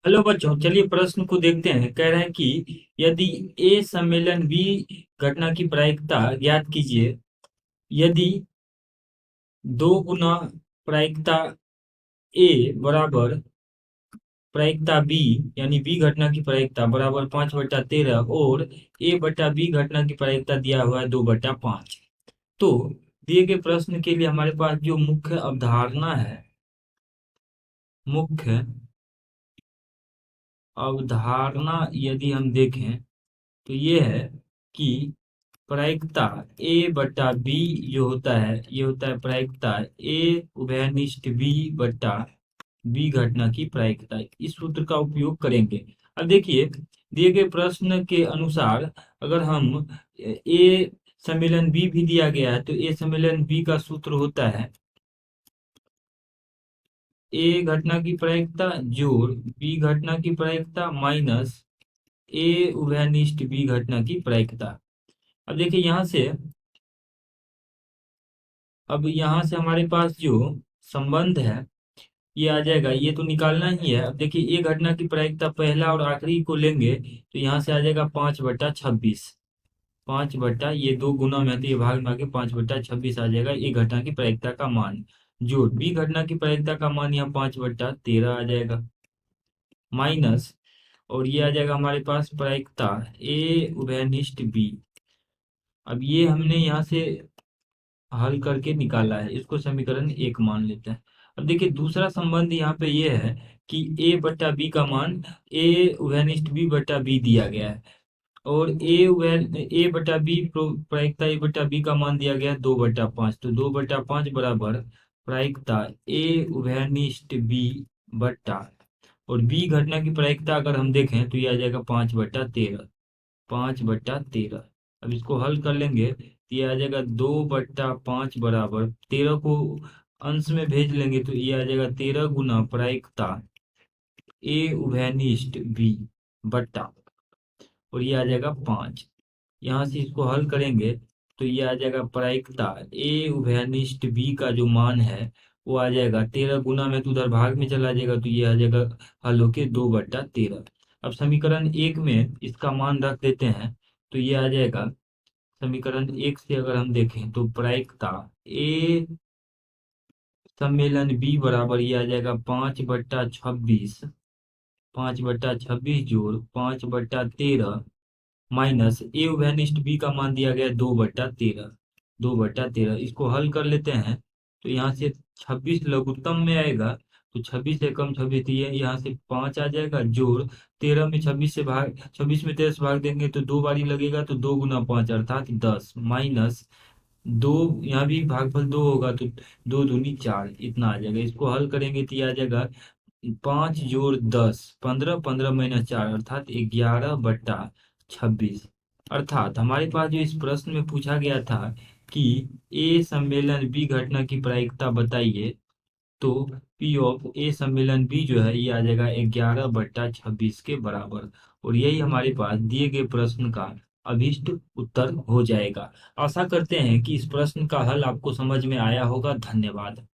Hello बच्चों, चलिए प्रश्न को देखते हैं। कह रहे हैं कि यदि ए सम्मेलन बी घटना की प्रायिकता ज्ञात कीजिए। यदि दो गुना प्रायिकता ए बराबर प्रायिकता बी, यानी बी घटना की प्रायिकता बराबर 5/13 और ए बटा बी घटना की प्रायिकता दिया हुआ है 2/5। तो दिए गए प्रश्न के लिए हमारे पास जो मुख्य अवधारणा है, मुख्य अवधारणा यदि हम देखें तो ये है कि प्रायिकता ए बटा बी जो होता है, ये होता है प्रायिकता ए उभयनिष्ठ बी बटा बी घटना की प्रायिकता। इस सूत्र का उपयोग करेंगे। अब देखिए, दिए गए प्रश्न के अनुसार अगर हम ए सम्मेलन बी भी दिया गया है तो ए सम्मेलन बी का सूत्र होता है ए घटना की प्रायिकता जोड़ बी घटना की प्रायिकता माइनस ए उभयनिष्ठ बी घटना की प्रायिकता। अब देखिए यहाँ से हमारे पास जो संबंध है ये आ जाएगा। ये तो निकालना ही है। अब देखिए, ये घटना की प्रायिकता पहला और आखिरी को लेंगे तो यहाँ से आ जाएगा 5/26। 5 बट्टा ये दो गुना में है तो ये भाग में आके 5/26 आ जाएगा। ये घटना की प्रायिकता का मान जो बी घटना की प्रायिकता का मान यहाँ 5/13 आ जाएगा माइनस, और ये आ जाएगा हमारे पास प्रायिकता ए उभयनिष्ठ बी। अब ये हमने यहाँ से हल करके निकाला है, इसको समीकरण 1 मान लेते हैं। अब देखिए, दूसरा संबंध यहाँ पे ये है कि ए बटा बी का मान ए उभयनिष्ठ बी बटा बी दिया गया है और ए बटा बी प्रायिकता ए बटा बी का मान दिया गया है 2/5। तो 2/5 बराबर प्रायिकता ए उभयनिष्ठ बी बटा, और बी घटना की प्रायिकता अगर हम देखें तो ये आ जाएगा 5/13। 5/13। अब इसको हल कर लेंगे तो ये आ जाएगा 2/5 बराबर 13 को अंश में भेज लेंगे तो ये आ जाएगा 13 गुना प्रायिकता ए उभयनिष्ठ बी बट्टा, और ये आ जाएगा 5। यहाँ से इसको हल करेंगे तो ये आ जाएगा प्रायिकता ए उभयनिष्ठ बी का जो मान है वो आ जाएगा 13 गुना में तो उधर भाग में चला जाएगा तो ये आ जाएगा हल होके 2/13। अब समीकरण 1 में इसका मान रख देते हैं तो ये आ जाएगा समीकरण 1 से अगर हम देखें तो प्रायिकता ए सम्मेलन बी बराबर ये आ जाएगा 5/26। 5/26 जोड़ 5/13 माइनस ए उभयनिष्ठ बी का मान दिया गया 2/13। 2/13 इसको हल कर लेते हैं तो यहाँ से 26 लघुत्तम में आएगा तो 26 से कम 26 तो ये यहाँ से 5 आ जाएगा जोड़ 13 में 26 में 13 से भाग देंगे तो दो बारी लगेगा तो 2 गुना 5 अर्थात 10 माइनस दो, यहाँ भी भागफल 2 होगा तो 2 दूनी 4 इतना आ जाएगा। इसको हल करेंगे तो ये आ जाएगा 5 जोड़ 10 15, 15 - 4 अर्थात 11/26। अर्थात हमारे पास जो इस प्रश्न में पूछा गया था कि ए सम्मेलन बी घटना की प्रायिकता बताइए, तो पी ऑफ ए सम्मेलन बी जो है ये आ जाएगा 11/26 के बराबर, और यही हमारे पास दिए गए प्रश्न का अभीष्ट उत्तर हो जाएगा। आशा करते हैं कि इस प्रश्न का हल आपको समझ में आया होगा। धन्यवाद।